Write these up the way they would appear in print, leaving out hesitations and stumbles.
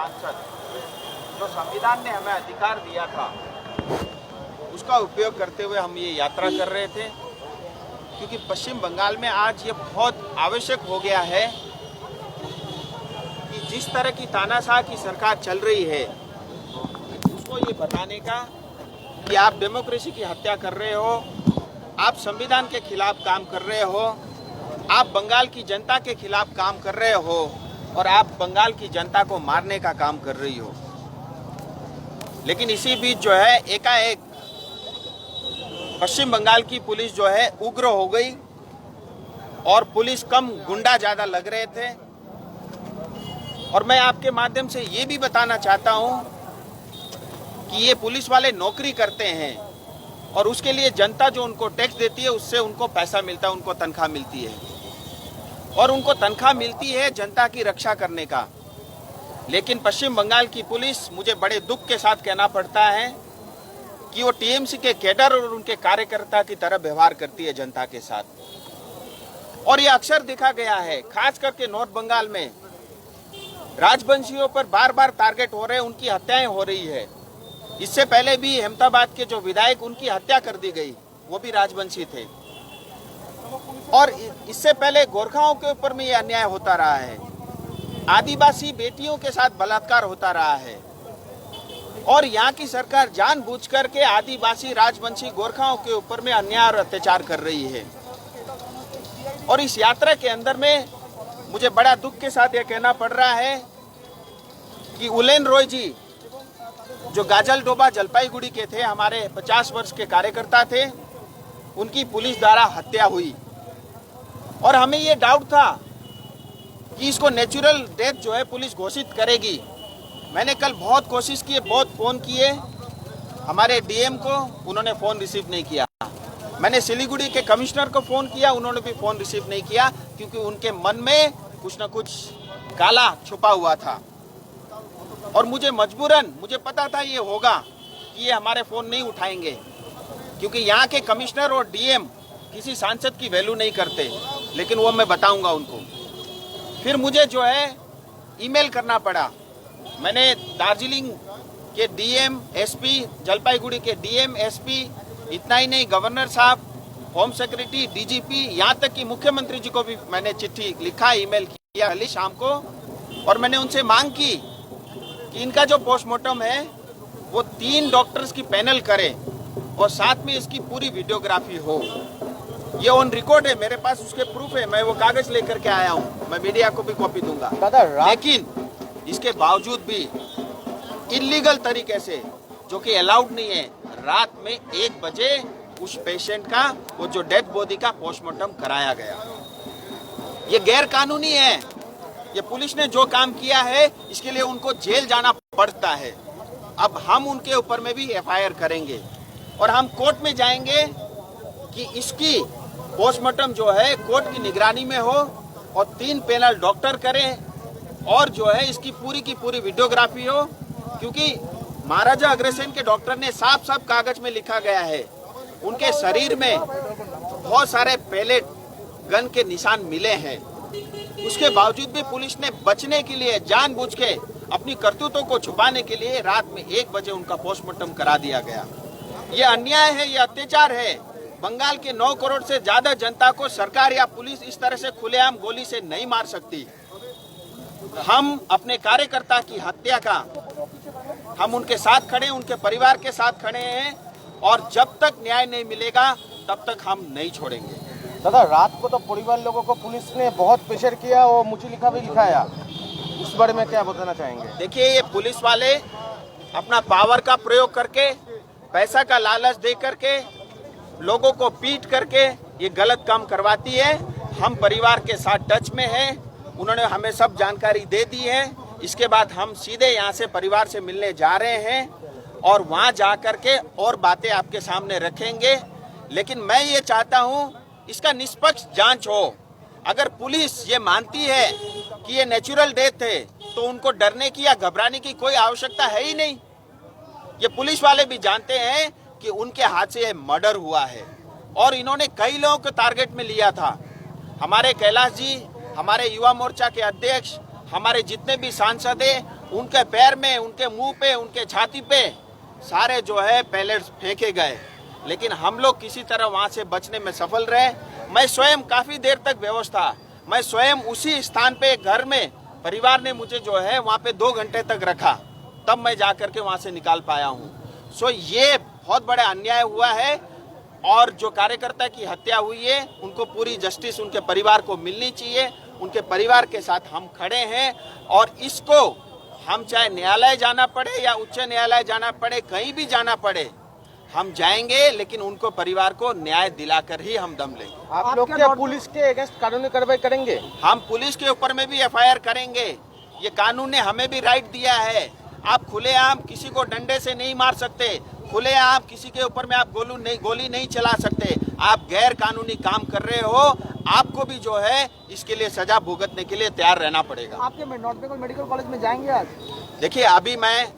सांसद जो संविधान ने हमें अधिकार दिया था उसका उपयोग करते हुए हम ये यात्रा कर रहे थे, क्योंकि पश्चिम बंगाल में आज ये बहुत आवश्यक हो गया है कि जिस तरह की तानाशाह की सरकार चल रही है उसको ये बताने का कि आप डेमोक्रेसी की हत्या कर रहे हो, आप संविधान के खिलाफ काम कर रहे हो, आप बंगाल की जनता के खिलाफ काम कर रहे हो और आप बंगाल की जनता को मारने का काम कर रही हो। लेकिन इसी बीच जो है एकाएक पश्चिम बंगाल की पुलिस जो है उग्र हो गई और पुलिस कम गुंडा ज्यादा लग रहे थे। और मैं आपके माध्यम से ये भी बताना चाहता हूं कि ये पुलिस वाले नौकरी करते हैं और उसके लिए जनता जो उनको टैक्स देती है उससे उनको पैसा मिलता है, उनको तनख्वाह मिलती है और उनको तनख्वाह मिलती है जनता की रक्षा करने का। लेकिन पश्चिम बंगाल की पुलिस, मुझे बड़े दुख के साथ कहना पड़ता है कि वो टीएमसी के कैडर और उनके कार्यकर्ता की तरह व्यवहार करती है जनता के साथ। और ये अक्सर देखा गया है, खास करके नॉर्थ बंगाल में राजवंशियों पर बार बार टारगेट हो रहे हैं, उनकी हत्याएं हो रही है। इससे पहले भी अहमदाबाद के जो विधायक, उनकी हत्या कर दी गई, वो भी राजवंशी थे। और इससे पहले गोरखाओं के ऊपर में ये अन्याय होता रहा है, आदिवासी बेटियों के साथ बलात्कार होता रहा है और यहाँ की सरकार जानबूझकर के आदिवासी राजवंशी गोरखाओं के ऊपर में अन्याय और अत्याचार कर रही है। और इस यात्रा के अंदर में मुझे बड़ा दुख के साथ यह कहना पड़ रहा है कि उलेन रॉय जी जो गाजलडोबा जलपाईगुड़ी के थे, हमारे 50 वर्ष के कार्यकर्ता थे, उनकी पुलिस द्वारा हत्या हुई। और हमें ये डाउट था कि इसको नेचुरल डेथ जो है पुलिस घोषित करेगी। मैंने कल बहुत कोशिश की, बहुत फ़ोन किए हमारे डीएम को, उन्होंने फ़ोन रिसीव नहीं किया। मैंने सिलीगुड़ी के कमिश्नर को फ़ोन किया, उन्होंने भी फ़ोन रिसीव नहीं किया, क्योंकि उनके मन में कुछ न कुछ काला छुपा हुआ था। और मुझे मजबूरन, मुझे पता था ये होगा कि ये हमारे फ़ोन नहीं उठाएंगे, क्योंकि यहाँ के कमिश्नर और डीएम किसी सांसद की वैल्यू नहीं करते। लेकिन वो मैं बताऊंगा उनको। फिर मुझे जो है ईमेल करना पड़ा। मैंने दार्जिलिंग के डीएम, एसपी, जलपाईगुड़ी के डीएम, एसपी, इतना ही नहीं, गवर्नर साहब, होम सेक्रेटरी, डीजीपी, यहाँ तक कि मुख्यमंत्री जी को भी मैंने चिट्ठी लिखा, ईमेल किया कल शाम को। और मैंने उनसे मांग की कि इनका जो पोस्टमार्टम है वो 3 डॉक्टर्स की पैनल करे और साथ में इसकी पूरी वीडियोग्राफी हो। ये ऑन रिकॉर्ड है, मेरे पास उसके प्रूफ है, मैं वो कागज लेकर के आया हूँ, मैं मीडिया को भी कॉपी दूंगा। लेकिन इसके बावजूद भी इलीगल तरीके से, जो कि अलाउड नहीं है, रात में 1 बजे उस पेशेंट का, वो जो डेड बॉडी का पोस्टमार्टम कराया गया। ये गैर कानूनी है। ये पुलिस ने जो काम किया है इसके लिए उनको जेल जाना पड़ता है। अब हम उनके ऊपर में भी एफआईआर करेंगे और हम कोर्ट में जाएंगे कि इसकी पोस्टमार्टम जो है कोर्ट की निगरानी में हो और 3 पैनल डॉक्टर करें और जो है इसकी पूरी की पूरी वीडियोग्राफी हो। क्योंकि महाराजा अग्रसेन के डॉक्टर ने साफ साफ कागज में लिखा गया है, उनके शरीर में बहुत सारे पैलेट गन के निशान मिले हैं। उसके बावजूद भी पुलिस ने बचने के लिए, जानबूझ के अपनी करतूतों को छुपाने के लिए रात में 1 बजे उनका पोस्टमार्टम करा दिया गया। ये अन्याय है, ये अत्याचार है। बंगाल के 9 करोड़ से ज्यादा जनता को सरकार या पुलिस इस तरह से खुलेआम गोली से नहीं मार सकती। हम अपने कार्यकर्ता की हत्या का, हम उनके साथ खड़े, उनके परिवार के साथ खड़े हैं और जब तक न्याय नहीं मिलेगा तब तक हम नहीं छोड़ेंगे। दादा, रात को तो परिवार लोगों को पुलिस ने बहुत प्रेशर किया और मुझे लिखा भी लिखाया, उस बारे में क्या बताना चाहेंगे? देखिए, ये पुलिस वाले अपना पावर का प्रयोग करके, पैसा का लालच दे करके, लोगों को पीट करके ये गलत काम करवाती है। हम परिवार के साथ टच में हैं, उन्होंने हमें सब जानकारी दे दी है। इसके बाद हम सीधे यहाँ से परिवार से मिलने जा रहे हैं और वहाँ जा करके और बातें आपके सामने रखेंगे। लेकिन मैं ये चाहता हूँ इसका निष्पक्ष जांच हो। अगर पुलिस ये मानती है कि ये नेचुरल डेथ है तो उनको डरने की या घबराने की कोई आवश्यकता है ही नहीं। ये पुलिस वाले भी जानते हैं कि उनके हाथ से ये मर्डर हुआ है और इन्होंने कई लोगों को टारगेट में लिया था। हमारे कैलाश जी, हमारे युवा मोर्चा के अध्यक्ष, हमारे जितने भी सांसद हैं, उनके पैर में, उनके मुंह पे, उनके छाती पे सारे जो है पैलेट्स फेंके गए, लेकिन हम लोग किसी तरह वहां से बचने में सफल रहे। मैं स्वयं काफी देर तक बेहोश था। मैं स्वयं उसी स्थान पे घर में परिवार ने मुझे जो है वहां पे 2 घंटे तक रखा, तब मैं जाकर के वहां से निकाल पाया हूं। सो ये बहुत बड़ा अन्याय हुआ है और जो कार्यकर्ता की हत्या हुई है उनको पूरी जस्टिस उनके परिवार को मिलनी चाहिए। उनके परिवार के साथ हम खड़े हैं और इसको हम चाहे न्यायालय जाना पड़े या उच्च न्यायालय जाना पड़े, कहीं भी जाना पड़े, हम जाएंगे, लेकिन उनको परिवार को न्याय दिलाकर ही हम दम लेंगे। आप लोग क्या पुलिस के अगेंस्ट कानूनी कार्रवाई करेंगे? हम पुलिस के ऊपर में भी एफआईआर करेंगे। ये कानून ने हमें भी राइट दिया है। आप खुलेआम किसी को डंडे से नहीं मार सकते, खुलेआम किसी के ऊपर में आप गोली नहीं चला सकते। आप गैर कानूनी काम कर रहे हो, आपको भी जो है इसके लिए सजा भुगतने के लिए तैयार रहना पड़ेगा। आपके नॉर्थ बंगाल मेडिकल कॉलेज में जाएंगे आज? देखिए, अभी मैं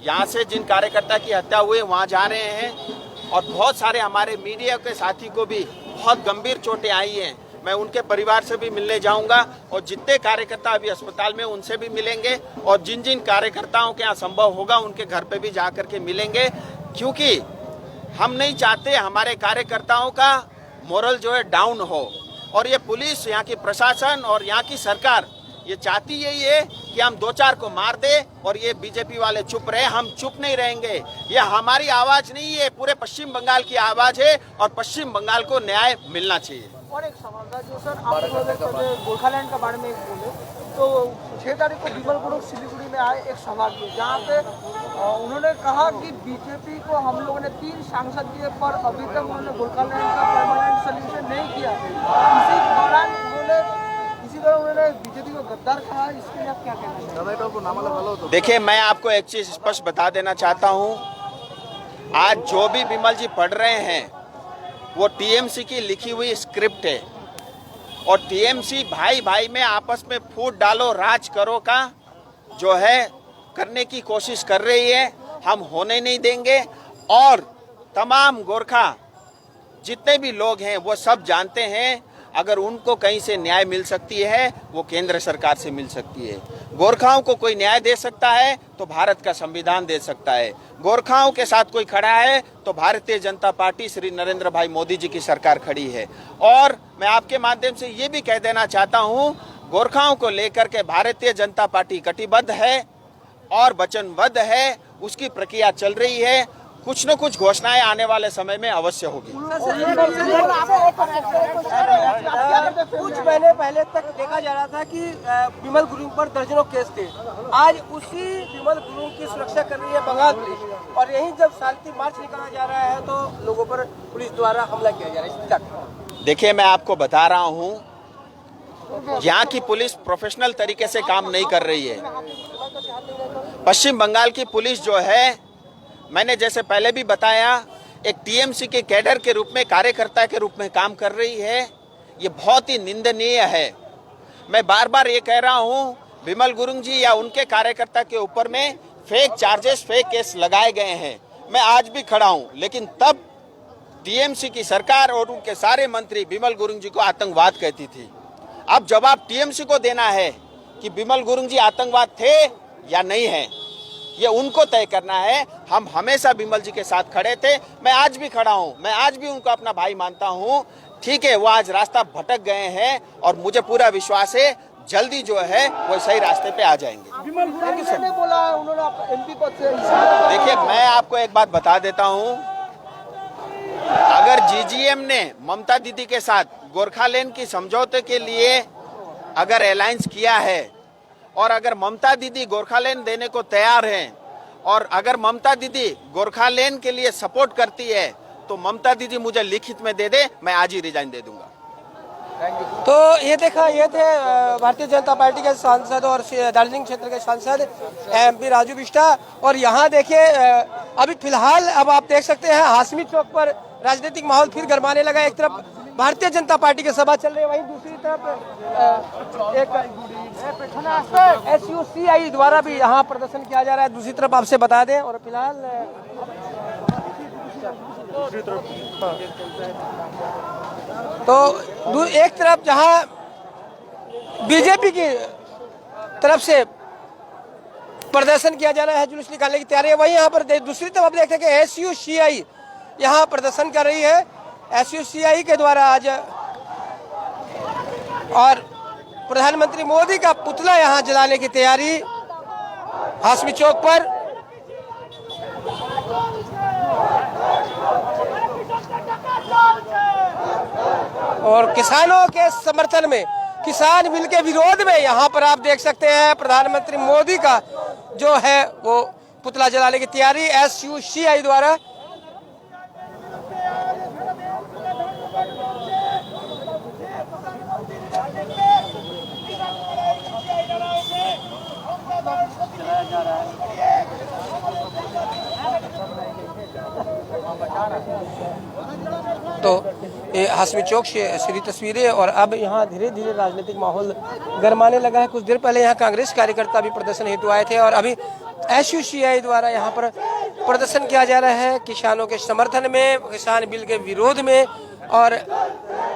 यहाँ से जिन कार्यकर्ता की हत्या हुई वहाँ जा रहे हैं और बहुत सारे हमारे मीडिया के साथी को भी बहुत गंभीर चोटें आई हैं। मैं उनके परिवार से भी मिलने जाऊंगा और जितने कार्यकर्ता अभी अस्पताल में उनसे भी मिलेंगे और जिन जिन कार्यकर्ताओं के यहाँ संभव होगा उनके घर पे भी जा करके मिलेंगे, क्योंकि हम नहीं चाहते हमारे कार्यकर्ताओं का मोरल जो है डाउन हो। और ये पुलिस, यहाँ की प्रशासन और यहाँ की सरकार ये चाहती यही है कि हम 2-4 को मार दे और ये बीजेपी वाले चुप रहे। हम चुप नहीं रहेंगे। ये हमारी आवाज नहीं है, पूरे पश्चिम बंगाल की आवाज है और पश्चिम बंगाल को न्याय मिलना चाहिए। और एक सवाल था जो सर, आप गोरखालैंड के बारे में बोले तो 6 तारीख को विमल गुरुंग सिलीगुड़ी में आए, एक सभा की जहाँ पे उन्होंने कहा कि बीजेपी को हम लोगों ने 3 सांसद दिए पर अभी तक उन्होंने गोरखालैंड का परमानेंट सोल्यूशन नहीं किया। इसी दौरान उन्होंने बीजेपी को गद्दार कहा। इसके लिए आप क्या कहना चाहेंगे? देखिए, मैं आपको एक चीज स्पष्ट बता देना चाहता हूँ। आज जो भी विमल जी पढ़ रहे हैं वो टीएमसी की लिखी हुई स्क्रिप्ट है और टीएमसी भाई भाई में आपस में फूट डालो राज करो का जो है करने की कोशिश कर रही है। हम होने नहीं देंगे और तमाम गोरखा जितने भी लोग हैं वो सब जानते हैं, अगर उनको कहीं से न्याय मिल सकती है वो केंद्र सरकार से मिल सकती है। गोरखाओं को कोई न्याय दे सकता है तो भारत का संविधान दे सकता है। गोरखाओं के साथ कोई खड़ा है तो भारतीय जनता पार्टी श्री नरेंद्र भाई मोदी जी की सरकार खड़ी है। और मैं आपके माध्यम से ये भी कह देना चाहता हूँ, गोरखाओं को लेकर के भारतीय जनता पार्टी कटिबद्ध है और वचनबद्ध है। उसकी प्रक्रिया चल रही है। कुछ न कुछ घोषणाएं आने वाले समय में अवश्य होगी। कुछ महीने पहले तक देखा जा रहा था कि विमल गुरुंग पर दर्जनों केस थे। आज उसी विमल गुरुंग की सुरक्षा कर रही है बंगाल पुलिस और यही जब शांति मार्च निकाला जा रहा है तो लोगों पर पुलिस द्वारा हमला किया जा रहा है। देखिए, मैं आपको बता रहा हूँ, यहाँ की पुलिस प्रोफेशनल तरीके से काम नहीं कर रही है। पश्चिम बंगाल की पुलिस जो है, मैंने जैसे पहले भी बताया, एक टीएमसी के कैडर के रूप में, कार्यकर्ता के रूप में काम कर रही है। ये बहुत ही निंदनीय है। मैं बार बार ये कह रहा हूँ, विमल गुरुंग जी या उनके कार्यकर्ता के ऊपर में फेक चार्जेस, फेक केस लगाए गए हैं। मैं आज भी खड़ा हूँ, लेकिन तब टीएमसी की सरकार और उनके सारे मंत्री विमल गुरुंग जी को आतंकवाद कहती थी। अब जवाब टीएमसी को देना है कि विमल गुरुंग जी आतंकवाद थे या नहीं है, ये उनको तय करना है। हम हमेशा विमल जी के साथ खड़े थे, मैं आज भी खड़ा हूं, मैं आज भी उनको अपना भाई मानता हूं। ठीक है, वो आज रास्ता भटक गए हैं और मुझे पूरा विश्वास है जल्दी जो है वो सही रास्ते पे आ जाएंगे। देखिए, मैं आपको एक बात बता देता हूं, अगर जीजीएम ने ममता दीदी के साथ गोरखालैंड की समझौते के लिए अगर अलायंस किया है और अगर ममता दीदी गोरखालैंड देने को तैयार हैं और अगर ममता दीदी गोरखालैंड के लिए सपोर्ट करती है तो ममता दीदी मुझे लिखित में दे दे, मैं आज ही रिजाइन दे दूंगा। तो ये थे भारतीय जनता पार्टी के सांसद और दार्जिलिंग क्षेत्र के सांसद MP राजू बिष्टा। और यहाँ देखिए, अभी फिलहाल अब आप देख सकते हैं हाशमी चौक पर राजनीतिक माहौल फिर गरमाने लगा। एक तरफ भारतीय जनता पार्टी की सभा चल रही है, वहीं दूसरी तरफ एक SUCI द्वारा भी यहाँ प्रदर्शन किया जा रहा है। दूसरी तरफ आपसे बता दें, और फिलहाल तो एक तरफ जहाँ बीजेपी की तरफ से प्रदर्शन किया जा रहा है, जुलूस निकालने की तैयारी है। वहीं यहाँ पर दूसरी तरफ आप देख सकते हैं SUCI यहाँ प्रदर्शन कर रही है। SUCI के द्वारा आज और प्रधानमंत्री मोदी का पुतला यहाँ जलाने की तैयारी हाशमी चौक पर। और किसानों के समर्थन में, किसान बिल के विरोध में यहाँ पर आप देख सकते हैं प्रधानमंत्री मोदी का जो है वो पुतला जलाने की तैयारी SUCI द्वारा। तो ये हाशमी चौक से सीधी तस्वीरें। और अब यहाँ धीरे धीरे राजनीतिक माहौल गरमाने लगा है। कुछ देर पहले यहाँ कांग्रेस कार्यकर्ता भी प्रदर्शन हेतु आए थे और अभी SUCI द्वारा यहाँ पर प्रदर्शन किया जा रहा है किसानों के समर्थन में, किसान बिल के विरोध में और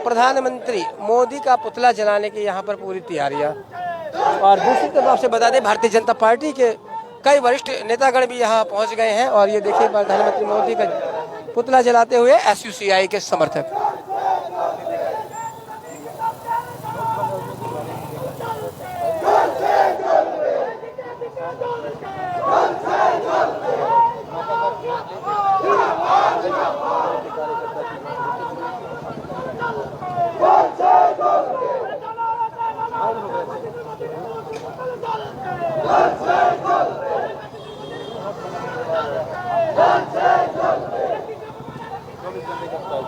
प्रधानमंत्री मोदी का पुतला जलाने की यहाँ पर पूरी तैयारियाँ। और दूसरी तरफ आपसे बता दें भारतीय जनता पार्टी के कई वरिष्ठ नेतागण भी यहाँ पहुँच गए हैं और ये देखिए प्रधानमंत्री मोदी का पुतला जलाते हुए SUCI के समर्थक।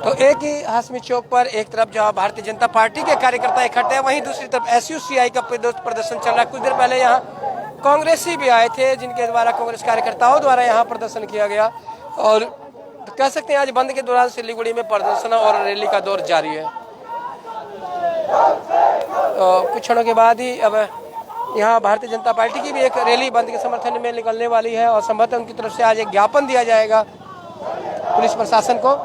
तो एक ही हाशमी चौक पर एक तरफ जहां भारतीय जनता पार्टी के कार्यकर्ता इकट्ठे हैं, वहीं दूसरी तरफ SUCI का प्रदर्शन चल रहा है। कुछ देर पहले यहाँ कांग्रेसी भी आए थे जिनके द्वारा, कांग्रेस कार्यकर्ताओं द्वारा यहाँ प्रदर्शन किया गया। और कह सकते हैं आज बंद के दौरान सिलीगुड़ी में प्रदर्शन और रैली का दौर जारी है। कुछ क्षणों के बाद ही अब यहाँ भारतीय जनता पार्टी की भी एक रैली बंद के समर्थन में निकलने वाली है और संभवतः उनकी तरफ से आज एक ज्ञापन दिया जाएगा पुलिस प्रशासन को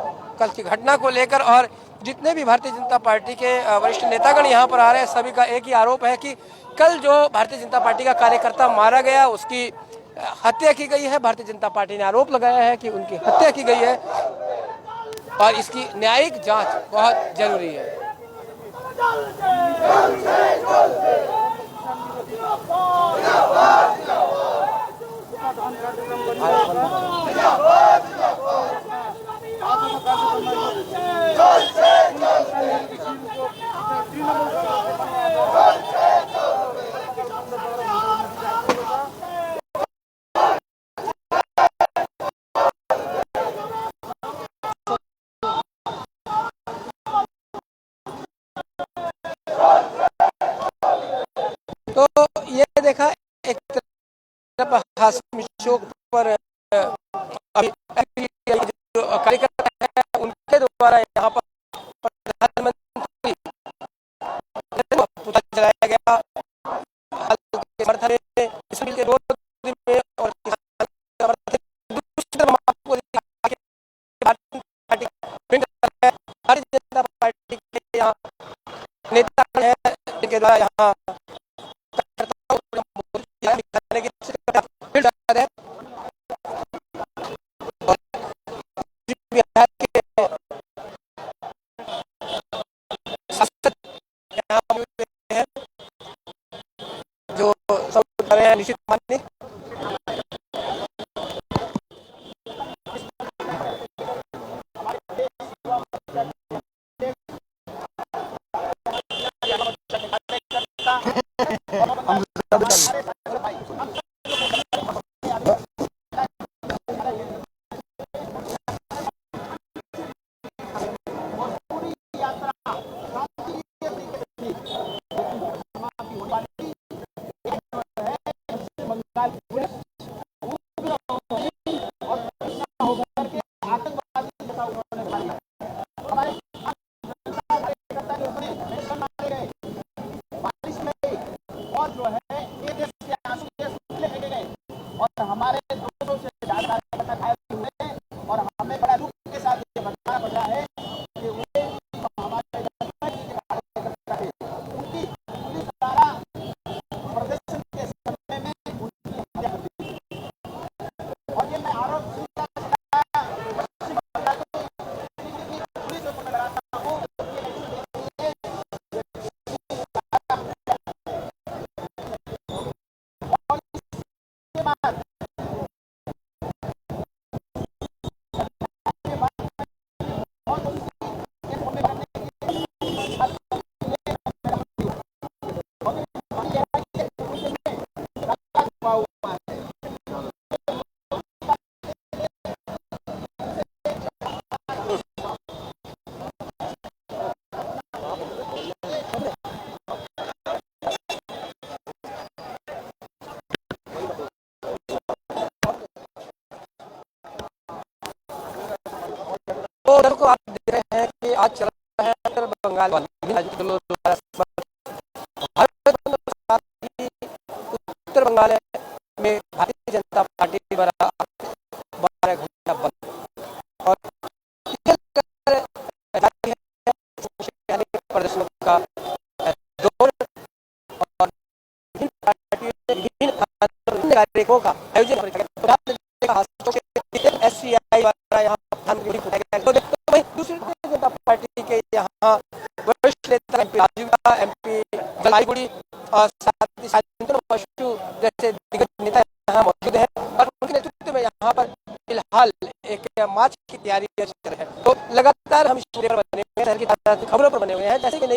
कल की घटना को लेकर। और जितने भी भारतीय जनता पार्टी के वरिष्ठ नेतागण यहाँ पर आ रहे हैं, सभी का एक ही आरोप है कि कल जो भारतीय जनता पार्टी का कार्यकर्ता मारा गया उसकी हत्या की गई है। भारतीय जनता पार्टी ने आरोप लगाया है कि उनकी हत्या की गई है और इसकी न्यायिक जांच बहुत जरूरी है। तो ये देखा एक तरफ हाशमी चौक पर अभी जो कार्यकर्ता है उनके द्वारा यहाँ पर प्रधानमंत्री पुतला जलाया गया समर्थन में, इस बिल के विरोध में और भारतीय जनता पार्टी के यहाँ नेता है जिनके द्वारा यहाँ जो सब कर रहे हैं निश्चित माननीय हमारे 200 से ज्यादा घायल हुए और हमें बड़ा दुख के साथ ये बताना पड़ रहा है कि वे हमारे उनकी पुलिस द्वारा प्रदर्शन के समय में उनकी हत्या कर दी। बाद तो को आप देख रहे हैं कि आज चल रहा है उत्तर बंगाल वाली उत्तर बंगाल में भारतीय जनता पार्टी द्वारा 12 घंटा बंद और प्रदर्शन का दौर और विभिन्न कार्यक्रमों का आयोजन SCI द्वारा यहाँ दूसरी जनता पार्टी के यहाँ वरिष्ठ नेता MP जलाईगुड़ी और साथ ही जैसे दिग्गज नेता यहाँ मौजूद हैं और उनके नेतृत्व में यहाँ पर फिलहाल एक मार्च की तैयारी चल रही है। तो लगातार हम बने हुए हैं, खबरों पर बने हुए हैं, जैसे कि